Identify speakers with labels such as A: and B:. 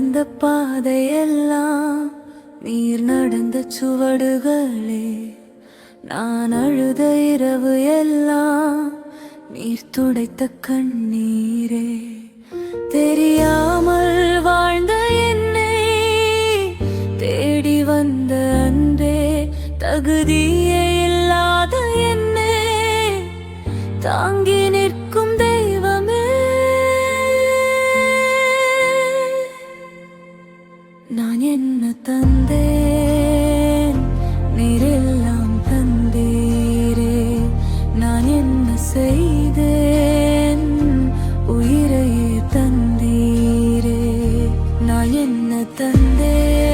A: வந்த பாதையெல்லாம் நீர் நடந்த சுவடுகளே. நான் அழுத இரவு எல்லாம் நீர் துடைத்த கண்ணீரே. தெரியாமல் வாழ்ந்த என்னை தேடி வந்த அன்பே, தகுதியே இல்லாத என்னை தாங்கி நிற்கும் தெய்வமே. நான் என்ன தந்தேன், நீரெல்லாம் தந்தீரே. நான் என்ன செய்தேன், உயிரையே தந்தீரே. நான் என்ன தந்தேன்,